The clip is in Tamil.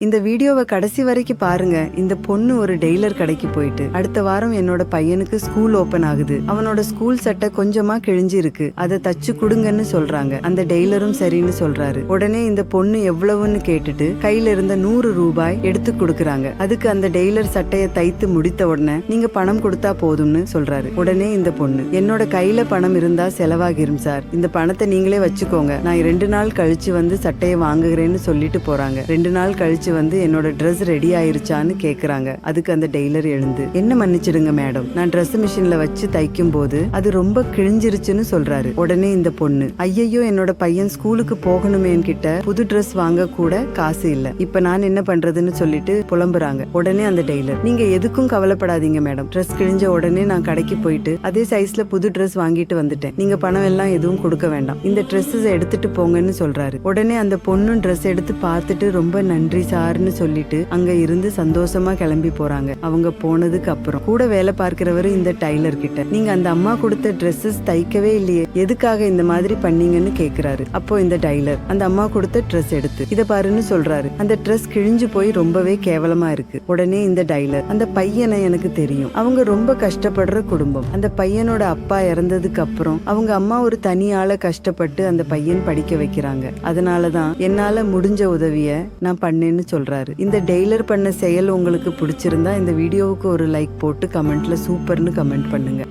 இந்த வீடியோவை கடைசி வரைக்கும் பாருங்க. இந்த பொண்ணு ஒரு டெய்லர் கடைக்கு போயிட்டு அடுத்த வாரம் என்னோட பையனுக்கு ஸ்கூல் ஓபன் ஆகுது, அவனோட ஸ்கூல் சட்டை கொஞ்சமா கிழிஞ்சு இருக்கு, அதை தச்சு கொடுங்கன்னு சொல்றாங்க. அந்த டெய்லரும் சரின்னு சொல்றாரு. உடனே இந்த பொண்ணு எவ்வளவுன்னு கேட்டுட்டு கையில இருந்த 100 ரூபாய் எடுத்து கொடுக்கறாங்க. அதுக்கு அந்த டெய்லர் சட்டையை தைத்து முடித்த உடனே நீங்க பணம் கொடுத்தா போதும்னு சொல்றாரு. உடனே இந்த பொண்ணு, என்னோட கையில பணம் இருந்தா செலவாகிரும் சார், இந்த பணத்தை நீங்களே வச்சுக்கோங்க, நான் 2 நாள் கழிச்சு வந்து சட்டையை வாங்குகிறேன்னு சொல்லிட்டு போறாங்க. 2 நாள் கழிச்சு வந்து என்னோட ட்ரெஸ் ரெடி ஆயிருச்சான்னு கேக்குறாங்க. அதுக்கு அந்த டெய்லர் எழுந்து, என்ன மன்னிச்சிடுங்க மேடம், நான் ட்ரெஸ் மிஷின்ல வச்சு தைக்கும் போது அது ரொம்ப கிழிஞ்சிருச்சுன்னு சொல்றாரு. உடனே இந்த பொண்ணு, ஐயையோ என்னோட பையன் ஸ்கூலுக்கு போகணுமே, என்கிட்ட புது ட்ரெஸ் வாங்க கூட காசு இல்ல, இப்ப நான் என்ன பண்றதுன்னு சொல்லிட்டு புலம்புறாங்க. உடனே அந்த டெய்லர், நீங்க எதுக்கும் கவலைப்படாதீங்க மேடம், ட்ரெஸ் கிழிஞ்ச உடனே நான் கடைக்கு போயிட்டு அதே சைஸ்ல புது ட்ரெஸ் வாங்கிட்டு வந்துட்டேன், நீங்க பணம் எல்லாம் எதுவும் கொடுக்க வேண்டாம், இந்த ட்ரெஸ்ஸஸ் எடுத்துட்டு போங்கன்னு சொல்றாரு. உடனே அந்த பொண்ணும் ட்ரெஸ் எடுத்து பார்த்துட்டு ரொம்ப நன்றி சார்னு சொல்லிட்டு அங்க இருந்து சந்தோஷமா கிளம்பி போறாங்க. அவங்க போனதுக்கு அப்புறம் கூட வேலை பார்க்கிறவரு இந்த டைலர் கிட்ட, நீங்க அந்த அம்மா கொடுத்த ட்ரெஸ்ஸஸ் தைக்கவே இல்லையே, எதுக்காக இந்த மாதிரி பண்ணீங்கன்னு கேக்குறாரு. அப்போ இந்த டைலர் அந்த அம்மா கொடுத்த ட்ரெஸ் எடுத்து இத பாருன்னு சொல்றாரு. அந்த ட்ரெஸ் கிழிஞ்சு போய் ரொம்பவே கேவலமா இருக்கு. உடனே இந்த டைலர், அந்த பையனை எனக்கு தெரியும், அவங்க ரொம்ப கஷ்டப்படுற குடும்பம், அந்த பையனோட அப்பா இறந்ததுக்கு அப்புறம் அவங்க அம்மா ஒரு தனியால கஷ்டப்பட்டு அந்த பையன் படிக்க வைக்கிறாங்க, அதனாலதான் என்னால முடிஞ்ச உதவிய நான் பண்ணேன்னு சொல்றாரு. இந்த டெய்லர் பண்ண செயல் உங்களுக்கு பிடிச்சிருந்தா இந்த வீடியோவுக்கு ஒரு லைக் போட்டு கமெண்ட்ல சூப்பர்னு கமெண்ட் பண்ணுங்க.